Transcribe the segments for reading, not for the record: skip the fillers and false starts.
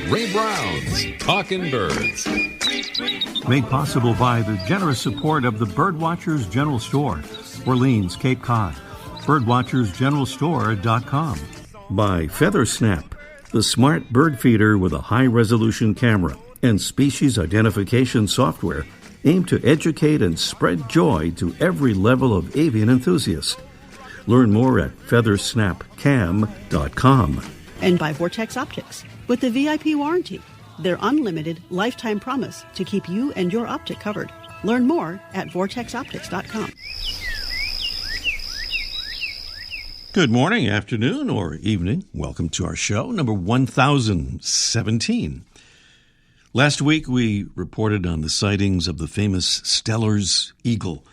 Ray Brown's Talking Birds. Made possible by the generous support of the Birdwatchers General Store, Orleans, Cape Cod. Birdwatchersgeneralstore.com. By FeatherSnap, the smart bird feeder with a high-resolution camera and species identification software aimed to educate and spread joy to every level of avian enthusiast. Learn more at feathersnapcam.com. And by Vortex Optics, with the VIP warranty, their unlimited lifetime promise to keep you and your optic covered. Learn more at vortexoptics.com. Good morning, afternoon, or evening. Welcome to our show, number 1017. Last week, we reported on the sightings of the famous Steller's eagle,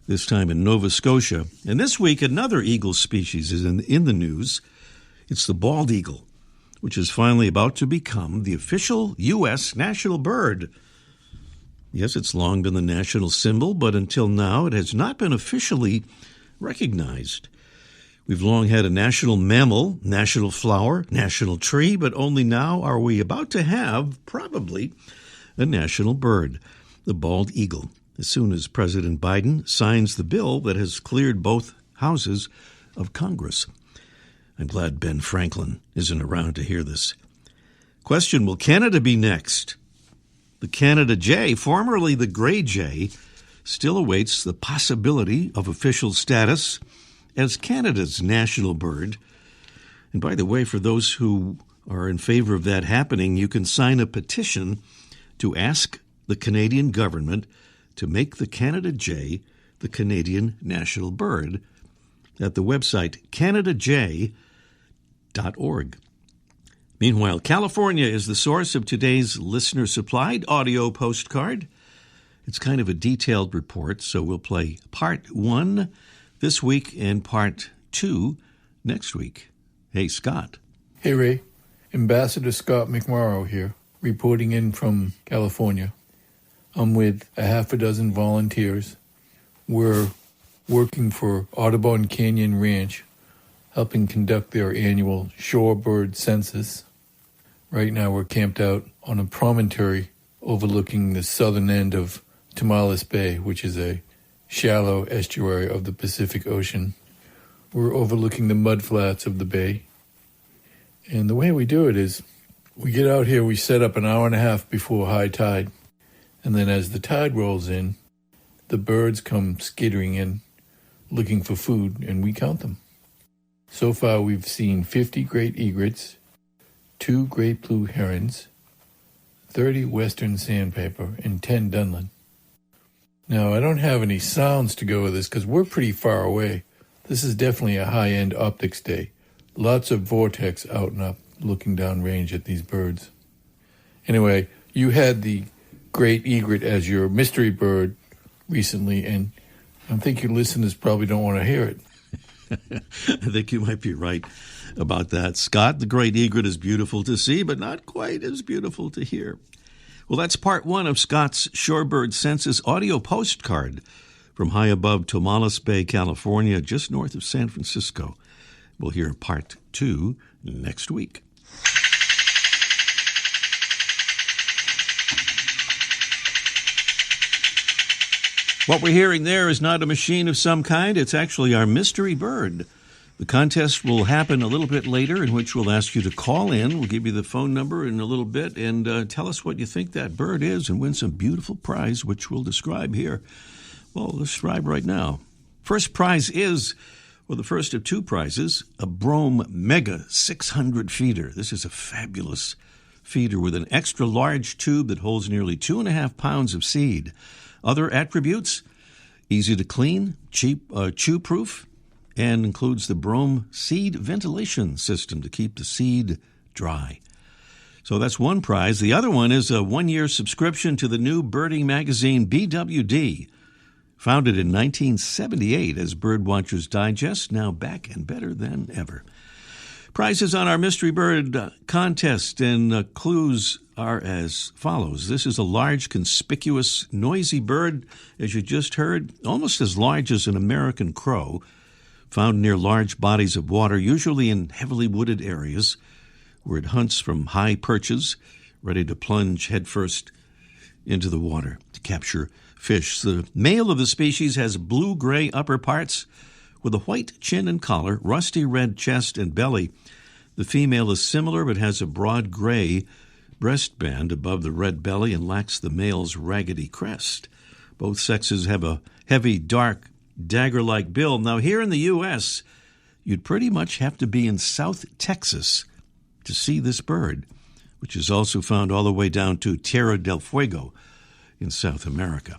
this time in Nova Scotia. And this week, another eagle species is in the news. It's the bald eagle, which is finally about to become the official U.S. national bird. Yes, it's long been the national symbol, but until now, it has not been officially recognized. We've long had a national mammal, national flower, national tree, but only now are we about to have, probably, a national bird, the bald eagle, as soon as President Biden signs the bill that has cleared both houses of Congress. I'm glad Ben Franklin isn't around to hear this. Question, will Canada be next? The Canada Jay, formerly the gray jay, still awaits the possibility of official status as Canada's national bird. And by the way, for those who are in favor of that happening, you can sign a petition to ask the Canadian government to make the Canada Jay the Canadian national bird at the website canadaj.org. Meanwhile, California is the source of today's listener-supplied audio postcard. It's kind of a detailed report, so we'll play part 1 this week and part 2 next week. Hey, Scott. Hey, Ray. Ambassador Scott McMorrow here, reporting in from California. I'm with a half a dozen volunteers. We're working for Audubon Canyon Ranch, helping conduct their annual shorebird census. Right now we're camped out on a promontory overlooking the southern end of Tomales Bay, which is a shallow estuary of the Pacific Ocean. We're overlooking the mudflats of the bay. And the way we do it is we get out here, we set up an hour and a half before high tide. And then as the tide rolls in, the birds come skittering in, looking for food, and we count them. So far, we've seen 50 great egrets, 2 great blue herons, 30 western sandpiper, and 10 dunlin. Now, I don't have any sounds to go with this because we're pretty far away. This is definitely a high-end optics day. Lots of vortex out and up looking down range at these birds. Anyway, you had the great egret as your mystery bird recently, and I think your listeners probably don't want to hear it. I think you might be right about that. Scott, the great egret is beautiful to see, but not quite as beautiful to hear. Well, that's part 1 of Scott's Shorebird Census audio postcard from high above Tomales Bay, California, just north of San Francisco. We'll hear part 2 next week. What we're hearing there is not a machine of some kind. It's actually our mystery bird. The contest will happen a little bit later, in which we'll ask you to call in. We'll give you the phone number in a little bit and tell us what you think that bird is and win some beautiful prize, which we'll describe here. Well, we'll describe right now. First prize is, well, the first of 2 prizes, a Brome Mega 600 feeder. This is a fabulous feeder with an extra large tube that holds nearly 2.5 pounds of seed. Other attributes, easy to clean, cheap, chew-proof, and includes the Brome seed ventilation system to keep the seed dry. So that's one prize. The other one is a 1-year subscription to the new birding magazine BWD, founded in 1978 as Birdwatchers Digest, now back and better than ever. Prizes on our Mystery Bird contest, and clues are as follows. This is a large, conspicuous, noisy bird, as you just heard, almost as large as an American crow, found near large bodies of water, usually in heavily wooded areas. where it hunts from high perches, ready to plunge headfirst into the water to capture fish. The male of the species has blue-gray upper parts with a white chin and collar, rusty red chest and belly. The female is similar but has a broad gray breastband above the red belly and lacks the male's raggedy crest. Both sexes have a heavy, dark, dagger-like bill. Now, here in the U.S., you'd pretty much have to be in South Texas to see this bird, which is also found all the way down to Tierra del Fuego in South America.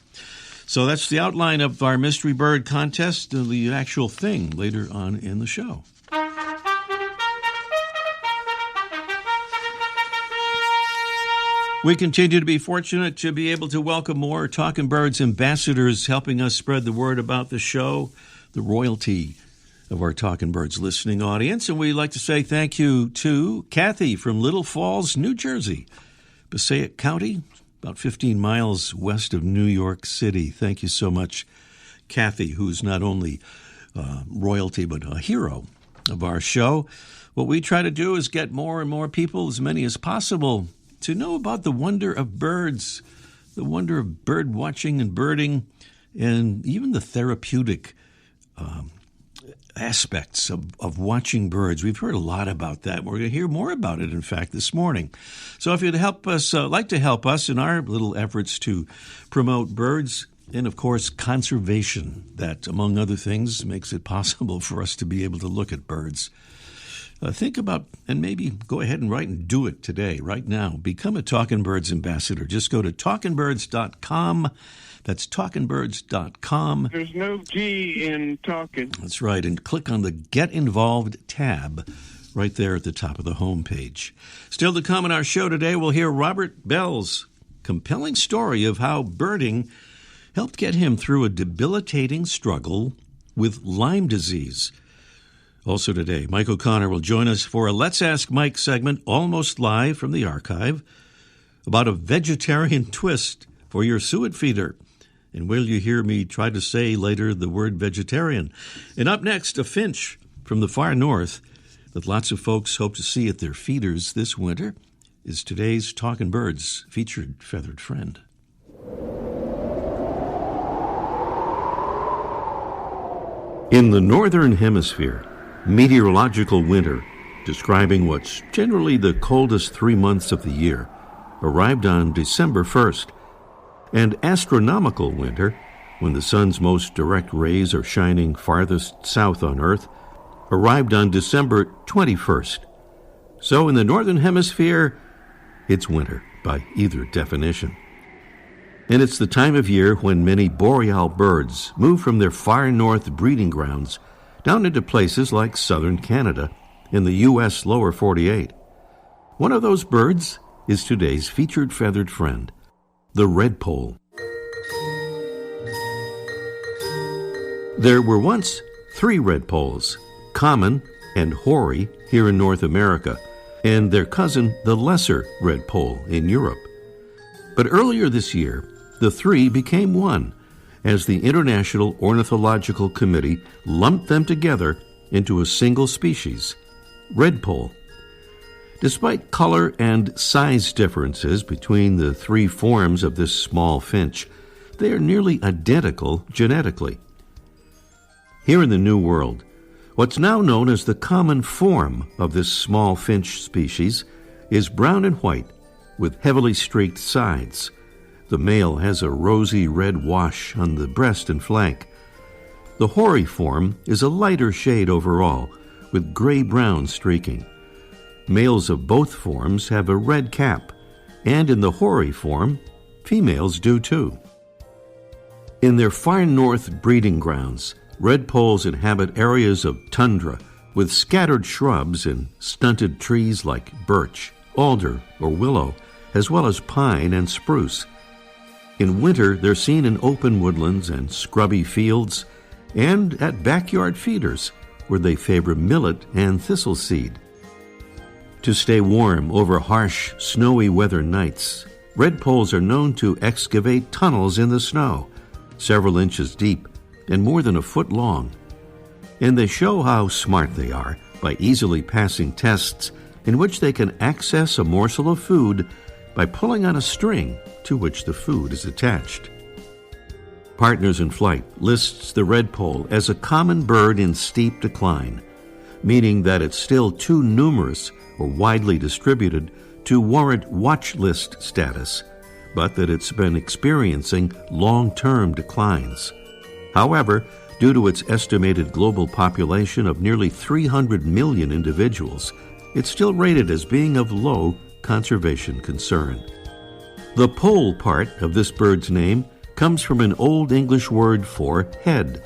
So that's the outline of our mystery bird contest, the actual thing later on in the show. We continue to be fortunate to be able to welcome more Talking Birds ambassadors helping us spread the word about the show, the royalty of our Talking Birds listening audience. And we'd like to say thank you to Kathy from Little Falls, New Jersey, Passaic County, about 15 miles west of New York City. Thank you so much, Kathy, who's not only royalty but a hero of our show. What we try to do is get more and more people, as many as possible, to know about the wonder of birds, the wonder of bird watching and birding, and even the therapeutic aspects of watching birds. We've heard a lot about that. We're going to hear more about it, in fact, this morning. So if you'd help us, like to help us in our little efforts to promote birds and, of course, conservation, that, among other things, makes it possible for us to be able to look at birds. Think about, and maybe go ahead and write and do it today, right now. Become a Talking Birds ambassador. Just go to talkingbirds.com. That's talkingbirds.com. There's no G in talking. That's right. And click on the Get Involved tab right there at the top of the homepage. Still to come in our show today, we'll hear Robert Bell's compelling story of how birding helped get him through a debilitating struggle with Lyme disease. Also today, Mike O'Connor will join us for a Let's Ask Mike segment, almost live from the archive, about a vegetarian twist for your suet feeder. And will you hear me try to say later the word vegetarian? And up next, a finch from the far north that lots of folks hope to see at their feeders this winter is today's Talking Birds featured feathered friend. In the northern hemisphere, meteorological winter, describing what's generally the coldest 3 months of the year, arrived on December 1st, and astronomical winter, when the sun's most direct rays are shining farthest south on Earth, arrived on December 21st. So in the northern hemisphere, it's winter by either definition. And it's the time of year when many boreal birds move from their far north breeding grounds down into places like southern Canada in the U.S. lower 48. One of those birds is today's featured feathered friend, the redpoll. There were once 3 redpolls, common and hoary here in North America, and their cousin, the lesser redpoll, in Europe. But earlier this year, the 3 became one, as the International Ornithological Committee lumped them together into a single species, redpoll. Despite color and size differences between the 3 forms of this small finch, they are nearly identical genetically. Here in the New World, what's now known as the common form of this small finch species is brown and white with heavily streaked sides. The male has a rosy red wash on the breast and flank. The hoary form is a lighter shade overall, with gray-brown streaking. Males of both forms have a red cap, and in the hoary form, females do too. In their far north breeding grounds, redpolls inhabit areas of tundra with scattered shrubs and stunted trees like birch, alder, or willow, as well as pine and spruce. In winter, they're seen in open woodlands and scrubby fields, and at backyard feeders, where they favor millet and thistle seed. To stay warm over harsh, snowy weather nights, redpolls are known to excavate tunnels in the snow, several inches deep and more than a foot long. And they show how smart they are by easily passing tests in which they can access a morsel of food by pulling on a string to which the food is attached. Partners in Flight lists the redpoll as a common bird in steep decline, meaning that it's still too numerous or widely distributed to warrant watch list status, but that it's been experiencing long-term declines. However, due to its estimated global population of nearly 300 million individuals, it's still rated as being of low conservation concern. The poll part of this bird's name comes from an Old English word for head.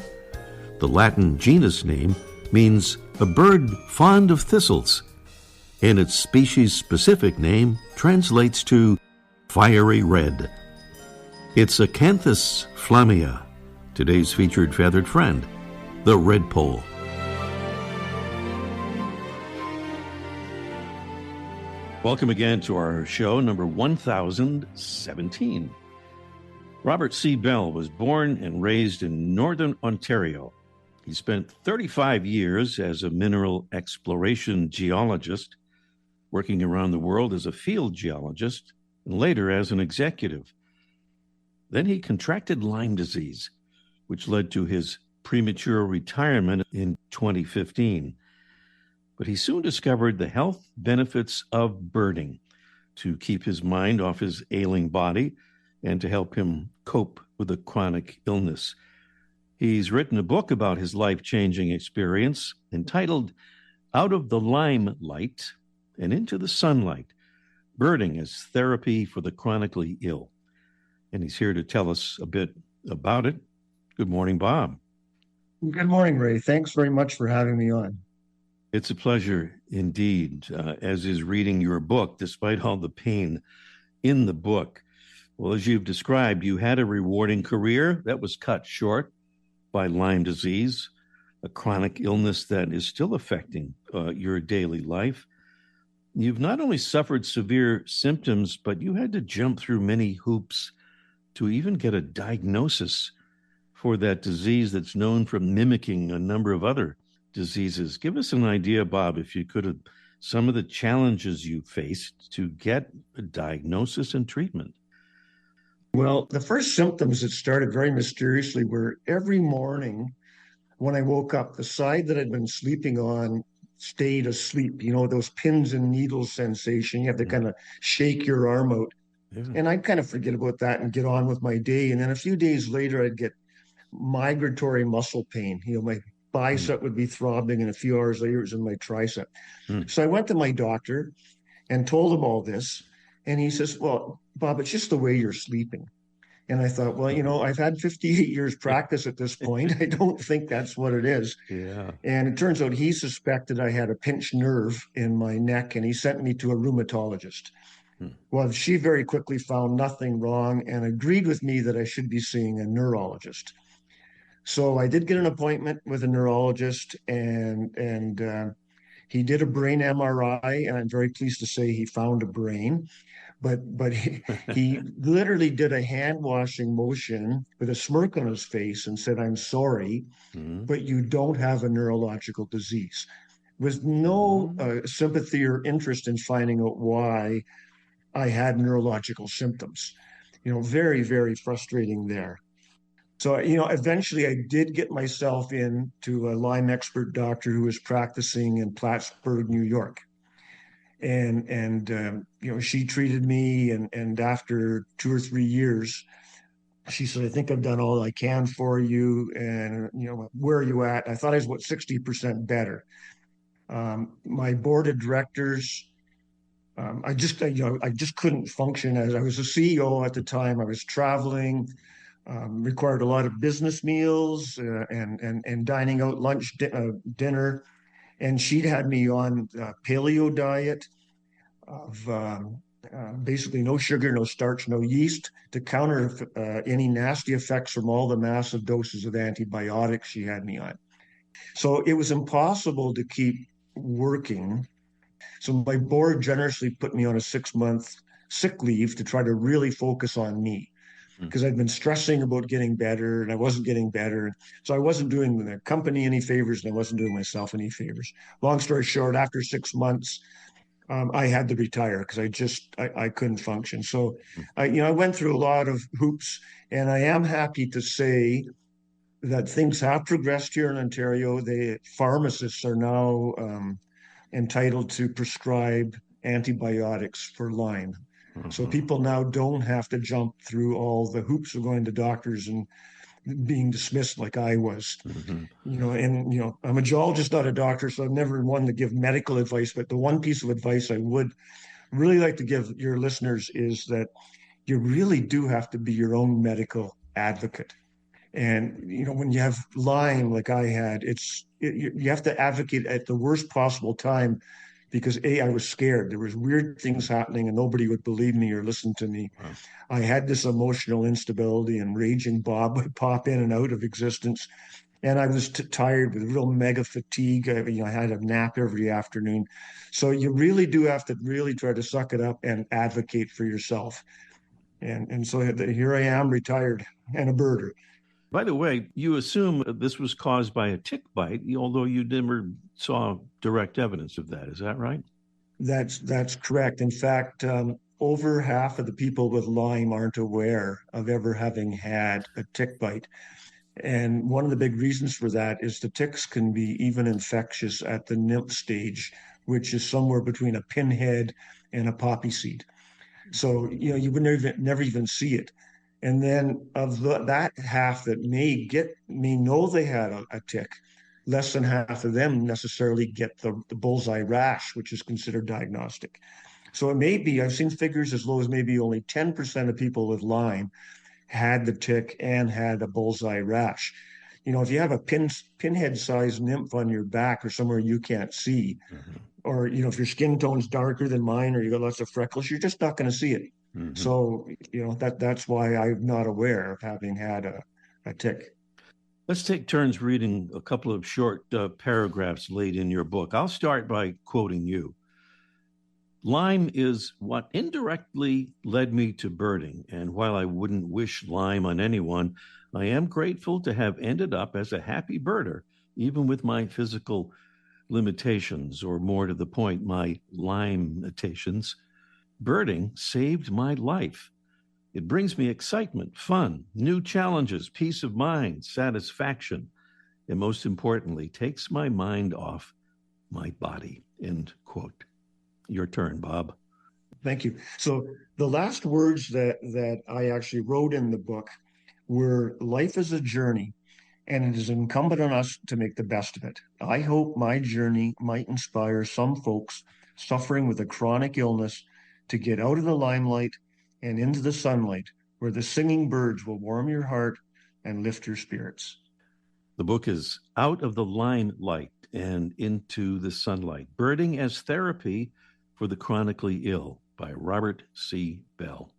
The Latin genus name means a bird fond of thistles, and its species-specific name translates to fiery red. It's Acanthus flammea, today's featured feathered friend, the redpoll. Welcome again to our show, number 1017. Robert C. Bell was born and raised in Northern Ontario. He spent 35 years as a mineral exploration geologist, working around the world as a field geologist, and later as an executive. Then he contracted Lyme disease, which led to his premature retirement in 2015. But he soon discovered the health benefits of birding to keep his mind off his ailing body and to help him cope with a chronic illness. He's written a book about his life-changing experience entitled Out of the Limelight and Into the Sunlight, Birding as Therapy for the Chronically Ill. And he's here to tell us a bit about it. Good morning, Bob. Good morning, Ray. Thanks very much for having me on. It's a pleasure indeed, as is reading your book, despite all the pain in the book. Well, as you've described, you had a rewarding career that was cut short by Lyme disease, a chronic illness that is still affecting your daily life. You've not only suffered severe symptoms, but you had to jump through many hoops to even get a diagnosis for that disease that's known for mimicking a number of other diseases. Give us an idea, Bob, if you could, of some of the challenges you faced to get a diagnosis and treatment. Well, the first symptoms that started very mysteriously were every morning when I woke up, the side that I'd been sleeping on stayed asleep. You know, those pins and needles sensation. You have to kind of shake your arm out. Yeah. And I'd kind of forget about that and get on with my day. And then a few days later, I'd get migratory muscle pain. You know, my bicep would be throbbing, and a few hours later, it was in my tricep. So I went to my doctor and told him all this. And he says, well, Bob, it's just the way you're sleeping. And I thought, well, you know, I've had 58 years practice at this point. I don't think that's what it is. Yeah. And it turns out he suspected I had a pinched nerve in my neck, and he sent me to a rheumatologist. Well, she very quickly found nothing wrong and agreed with me that I should be seeing a neurologist. So I did get an appointment with a neurologist, and he did a brain MRI, and I'm very pleased to say he found a brain. But he literally did a hand washing motion with a smirk on his face and said, I'm sorry, but you don't have a neurological disease. With no sympathy or interest in finding out why I had neurological symptoms. You know, very, very frustrating there. So, you know, eventually I did get myself in to a Lyme expert doctor who was practicing in Plattsburgh, New York. And you know, she treated me, and after 2 or 3 years, she said, I think I've done all I can for you. And, you know, where are you at? I thought I was about 60% better. My board of directors, I just couldn't function as I was a CEO at the time. I was traveling, required a lot of business meals and dining out, lunch, dinner. And she'd had me on a paleo diet of basically no sugar, no starch, no yeast to counter any nasty effects from all the massive doses of antibiotics she had me on. So it was impossible to keep working. So my board generously put me on a 6-month sick leave to try to really focus on me, because I'd been stressing about getting better and I wasn't getting better. So I wasn't doing the company any favors and I wasn't doing myself any favors. Long story short, after 6 months, I had to retire because I couldn't function. So I went through a lot of hoops, and I am happy to say that things have progressed here in Ontario. The pharmacists are now entitled to prescribe antibiotics for Lyme. So people now don't have to jump through all the hoops of going to doctors and being dismissed like I was. I'm a geologist, not a doctor, so I've never one to give medical advice. But the one piece of advice I would really like to give your listeners is that you really do have to be your own medical advocate. And when you have Lyme like I had, you have to advocate at the worst possible time because I was scared. There was weird things happening and nobody would believe me or listen to me. Wow. I had this emotional instability and raging Bob would pop in and out of existence. And I was tired with real mega fatigue. I had a nap every afternoon. So you really do have to really try to suck it up and advocate for yourself. And so here I am, retired and a birder. By the way, you assume this was caused by a tick bite, although you never saw direct evidence of that. Is that right? That's correct. In fact, over half of the people with Lyme aren't aware of ever having had a tick bite. And one of the big reasons for that is the ticks can be even infectious at the nymph stage, which is somewhere between a pinhead and a poppy seed. So, you would never even see it. And then of that half that may know they had a tick, less than half of them necessarily get the bullseye rash, which is considered diagnostic. So it may be, I've seen figures as low as maybe only 10% of people with Lyme had the tick and had a bullseye rash. If you have a pinhead-sized nymph on your back or somewhere you can't see, or, if your skin tone's darker than mine or you got lots of freckles, you're just not going to see it. So, that's why I'm not aware of having had a tick. Let's take turns reading a couple of short paragraphs laid in your book. I'll start by quoting you. Lyme is what indirectly led me to birding, and while I wouldn't wish Lyme on anyone, I am grateful to have ended up as a happy birder, even with my physical limitations, or more to the point, my Lyme-mitations. Birding saved my life. It brings me excitement, fun, new challenges, peace of mind, satisfaction, and most importantly, takes my mind off my body. End quote. Your turn, Bob. Thank you. So the last words that I actually wrote in the book were, life is a journey, and it is incumbent on us to make the best of it. I hope my journey might inspire some folks suffering with a chronic illness to get out of the limelight and into the sunlight, where the singing birds will warm your heart and lift your spirits. The book is Out of the Limelight and Into the Sunlight, Birding as Therapy for the Chronically Ill by Robert C. Bell.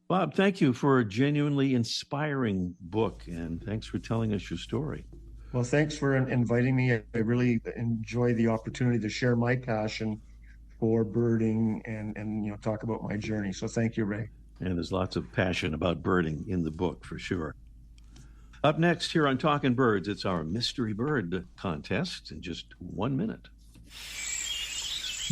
Bob, thank you for a genuinely inspiring book, and thanks for telling us your story. Well, thanks for inviting me. I really enjoy the opportunity to share my passion for birding and talk about my journey. So thank you, Ray. And there's lots of passion about birding in the book, for sure. Up next here on Talking Birds, it's our Mystery Bird contest in just 1 minute.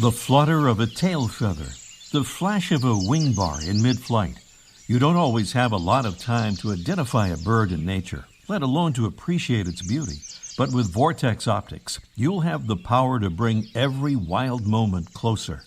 The flutter of a tail feather, the flash of a wing bar in mid-flight. You don't always have a lot of time to identify a bird in nature, let alone to appreciate its beauty. But with Vortex Optics, you'll have the power to bring every wild moment closer.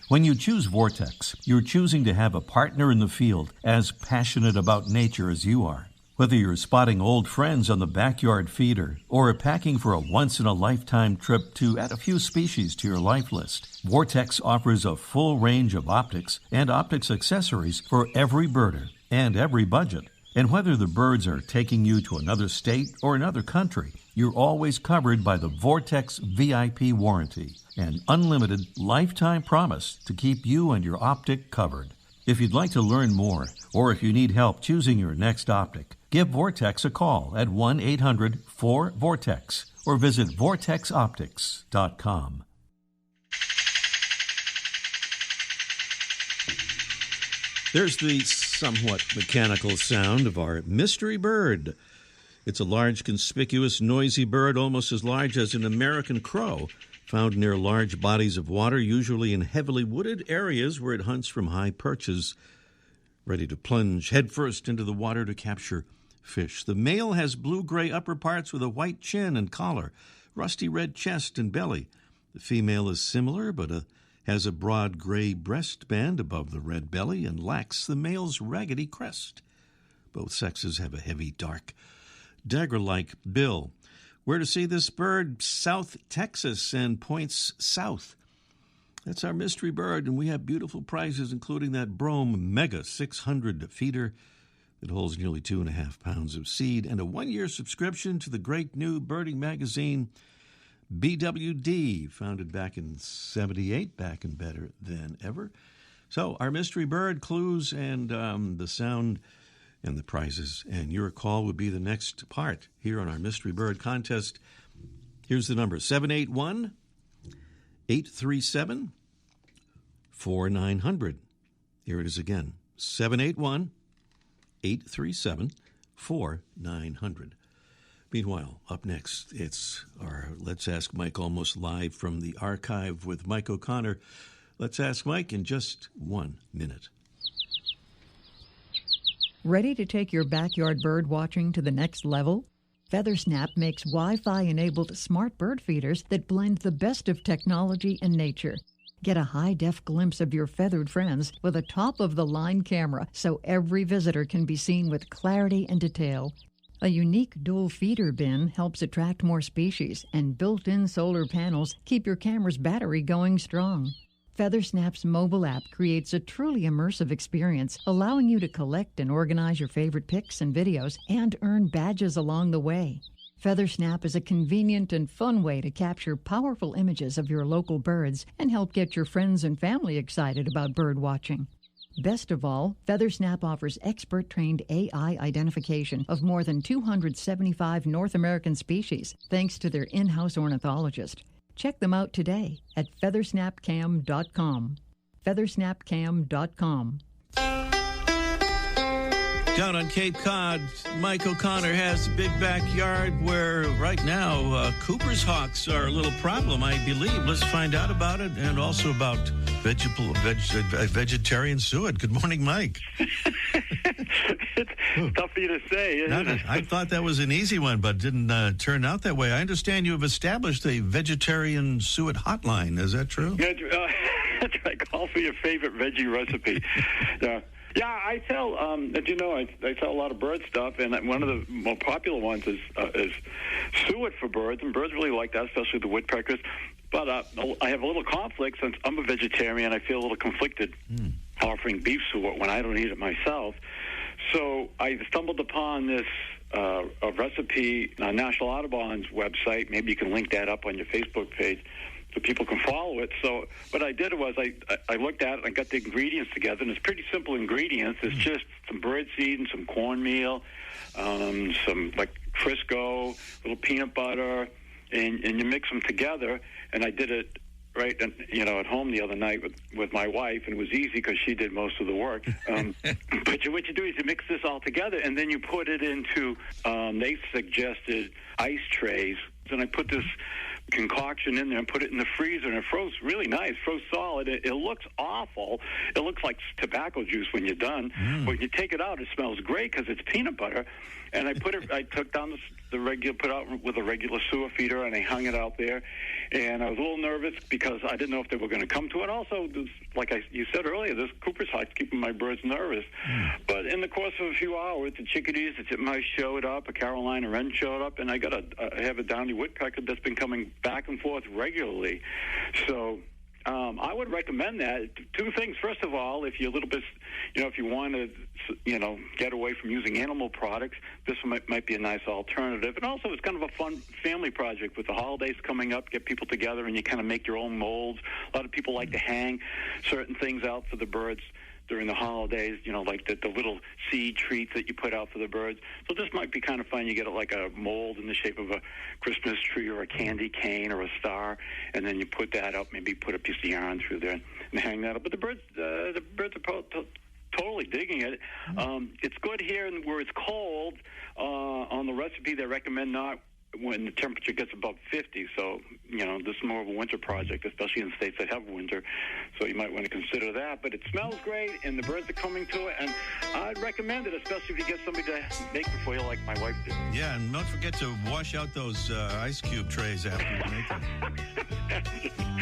When you choose Vortex, you're choosing to have a partner in the field as passionate about nature as you are. Whether you're spotting old friends on the backyard feeder or packing for a once-in-a-lifetime trip to add a few species to your life list, Vortex offers a full range of optics and optics accessories for every birder and every budget. And whether the birds are taking you to another state or another country, you're always covered by the Vortex VIP warranty, an unlimited lifetime promise to keep you and your optic covered. If you'd like to learn more, or if you need help choosing your next optic, give Vortex a call at 1-800-4VORTEX or visit vortexoptics.com. There's the somewhat mechanical sound of our mystery bird. It's a large, conspicuous, noisy bird almost as large as an American crow, Found near large bodies of water, usually in heavily wooded areas where it hunts from high perches, ready to plunge headfirst into the water to capture fish. The male has blue-gray upper parts with a white chin and collar, rusty red chest and belly. The female is similar, but has a broad gray breastband above the red belly and lacks the male's raggedy crest. Both sexes have a heavy, dark, dagger-like bill. Where to see this bird? South Texas and points south. That's our mystery bird, and we have beautiful prizes, including that Brome Mega 600 feeder that holds nearly 2.5 pounds of seed and a 1-year subscription to the great new birding magazine, BWD, founded back in 78, back and better than ever. So our mystery bird, clues, and the sound and the prizes. And your call would be the next part here on our mystery bird contest. Here's the number, 781-837-4900. Here it is again, 781-837-4900. Meanwhile, up next, it's our Let's Ask Mike, almost live from the archive with Mike O'Connor. Let's Ask Mike in just 1 minute. Ready to take your backyard bird watching to the next level? FeatherSnap makes Wi-Fi-enabled smart bird feeders that blend the best of technology and nature. Get a high-def glimpse of your feathered friends with a top-of-the-line camera so every visitor can be seen with clarity and detail. A unique dual feeder bin helps attract more species, and built-in solar panels keep your camera's battery going strong. FeatherSnap's mobile app creates a truly immersive experience, allowing you to collect and organize your favorite pics and videos and earn badges along the way. FeatherSnap is a convenient and fun way to capture powerful images of your local birds and help get your friends and family excited about bird watching. Best of all, FeatherSnap offers expert-trained AI identification of more than 275 North American species, thanks to their in-house ornithologist. Check them out today at feathersnapcam.com. feathersnapcam.com. Down on Cape Cod, Mike O'Connor has a big backyard where right now Cooper's hawks are a little problem, I believe. Let's find out about it, and also about vegetarian suet. Good morning, Mike. It's tough for you to say, isn't it? I thought that was an easy one, but didn't turn out that way. I understand you have established a vegetarian suet hotline. Is that true? That's right. Call for your favorite veggie recipe. Yeah, I sell, as you know, I sell a lot of bird stuff, and one of the more popular ones is suet for birds, and birds really like that, especially the woodpeckers. But I have a little conflict since I'm a vegetarian. I feel a little conflicted offering beef suet when I don't eat it myself. So I stumbled upon this a recipe on National Audubon's website. Maybe you can link that up on your Facebook page so people can follow it. So what I did was I looked at it and I got the ingredients together, and it's pretty simple ingredients. It's just some birdseed and some cornmeal, some like Crisco, a little peanut butter, and you mix them together. And I did it right, at home the other night with my wife, and it was easy because she did most of the work. But what you do is you mix this all together, and then you put it into, they suggested ice trays, and I put this concoction in there and put it in the freezer, and it froze really nice, froze solid. It looks awful. It looks like tobacco juice when you're done. But when you take it out, it smells great because it's peanut butter. And I took down the regular, put out with a regular sewer feeder, and I hung it out there. And I was a little nervous because I didn't know if they were going to come to it. Also, like you said earlier, this Cooper's hawk's keeping my birds nervous. But in the course of a few hours, the chickadees, the titmice showed up, a Carolina wren showed up, and I have a downy woodpecker that's been coming back and forth regularly. So I would recommend that. Two things. First of all, if you're a little bit, if you want to, get away from using animal products, this might be a nice alternative. And also, it's kind of a fun family project with the holidays coming up. Get people together and you kind of make your own molds. A lot of people like to hang certain things out for the birds during the holidays, like the little seed treats that you put out for the birds. So this might be kind of fun. You get like a mold in the shape of a Christmas tree or a candy cane or a star, and then you put that up, maybe put a piece of yarn through there and hang that up. But the birds are totally digging it. It's good here where it's cold. On the recipe, they recommend not when the temperature gets above 50. So, this is more of a winter project, especially in states that have winter. So you might want to consider that. But it smells great, and the birds are coming to it. And I'd recommend it, especially if you get somebody to make it for you like my wife did. Yeah, and don't forget to wash out those ice cube trays after you make them.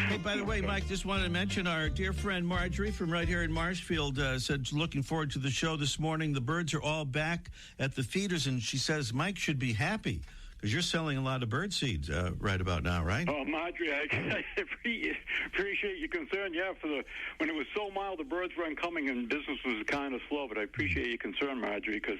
Hey, by the way, Mike, just wanted to mention our dear friend Marjorie from right here in Marshfield said looking forward to the show this morning. The birds are all back at the feeders, and she says Mike should be happy because you're selling a lot of bird seeds right about now, right? Oh, Marjorie, I appreciate your concern. Yeah, when it was so mild, the birds weren't coming and business was kind of slow. But I appreciate your concern, Marjorie, because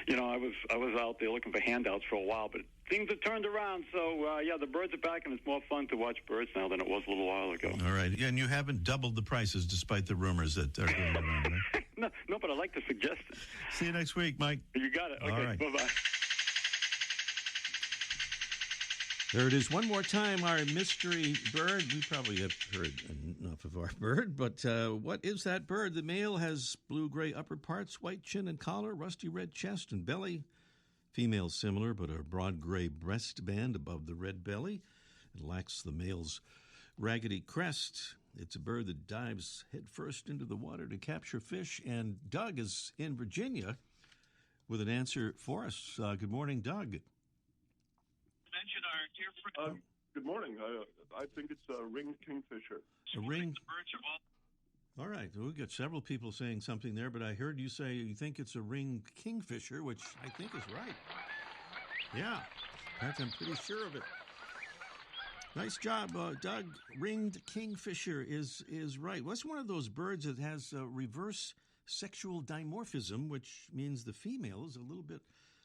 I was out there looking for handouts for a while, but things have turned around. So the birds are back, and it's more fun to watch birds now than it was a little while ago. All right, and you haven't doubled the prices despite the rumors that are going around, right? No, but I like to suggest it. See you next week, Mike. You got it. Okay, all right. Bye-bye. There it is. One more time, our mystery bird. We probably have heard enough of our bird, but what is that bird? The male has blue-gray upper parts, white chin and collar, rusty red chest and belly. Female similar, but a broad gray breast band above the red belly. It lacks the male's raggedy crest. It's a bird that dives headfirst into the water to capture fish. And Doug is in Virginia with an answer for us. Good morning, Doug. Good morning. I think it's a ringed kingfisher. A ring. All right. Well, we've got several people saying something there, but I heard you say you think it's a ringed kingfisher, which I think is right. Yeah. In fact, I'm pretty sure of it. Nice job, Doug. Ringed kingfisher is right. Well, it's one of those birds that has reverse sexual dimorphism, which means the female is a little bit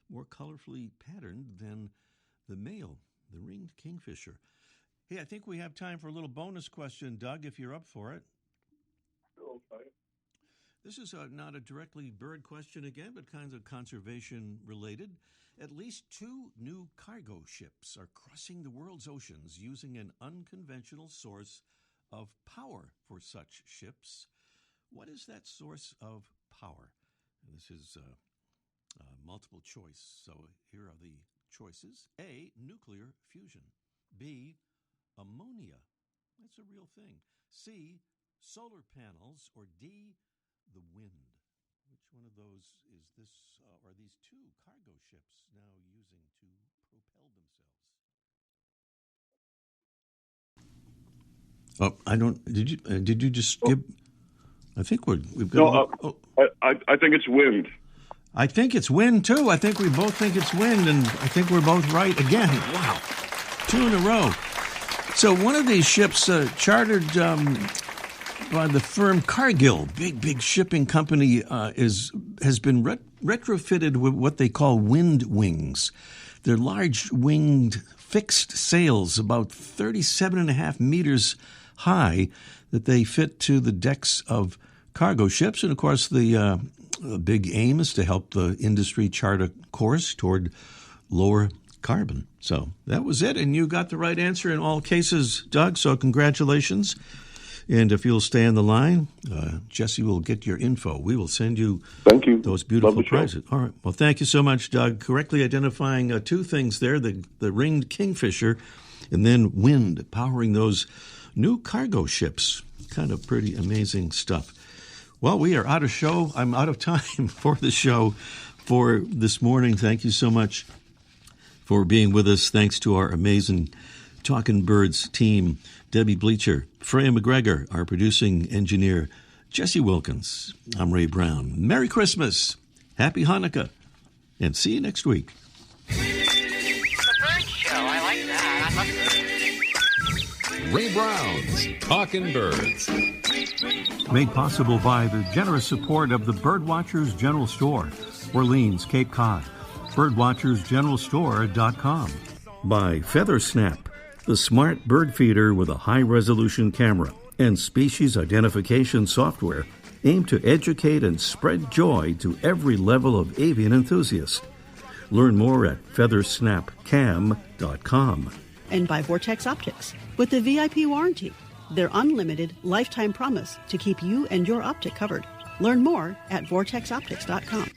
more colorfully patterned than the male, the ringed kingfisher. Hey, I think we have time for a little bonus question, Doug, if you're up for it. Okay. This is not a directly bird question again, but kind of conservation related. At least 2 new cargo ships are crossing the world's oceans using an unconventional source of power for such ships. What is that source of power? And this is multiple choice. So here are the choices. A, nuclear fusion. B, ammonia. That's a real thing. C, solar panels. Or D, the wind. Which one of those is this? Are these 2 cargo ships now using to propel themselves? Oh, I don't. Did you just skip? I think we've got. No, I think it's wind. I think it's wind, too. I think we both think it's wind, and I think we're both right again. Wow. 2 in a row. So one of these ships chartered by the firm Cargill, big shipping company, has been retrofitted with what they call wind wings. They're large winged fixed sails, about 37.5 meters high, that they fit to the decks of cargo ships. And, of course, the big aim is to help the industry chart a course toward lower carbon. So that was it, and you got the right answer in all cases, Doug, so congratulations. And if you'll stay on the line, Jesse will get your info. We will send you those beautiful prizes. All right. Well, thank you so much, Doug. Correctly identifying 2 things there, the ringed kingfisher and then wind, powering those new cargo ships. Kind of pretty amazing stuff. Well, we are out of show. I'm out of time for the show for this morning. Thank you so much for being with us. Thanks to our amazing Talkin' Birds team, Debbie Bleacher, Freya McGregor, our producing engineer, Jesse Wilkins. I'm Ray Brown. Merry Christmas, Happy Hanukkah, and see you next week. The bird show, I like that. I love it. Ray Brown's Talkin' Birds. Made possible by the generous support of the Birdwatchers General Store, Orleans, Cape Cod. Birdwatchersgeneralstore.com. By FeatherSnap, the smart bird feeder with a high-resolution camera and species identification software aimed to educate and spread joy to every level of avian enthusiast. Learn more at feathersnapcam.com. And by Vortex Optics, with the VIP warranty, their unlimited lifetime promise to keep you and your optic covered. Learn more at vortexoptics.com.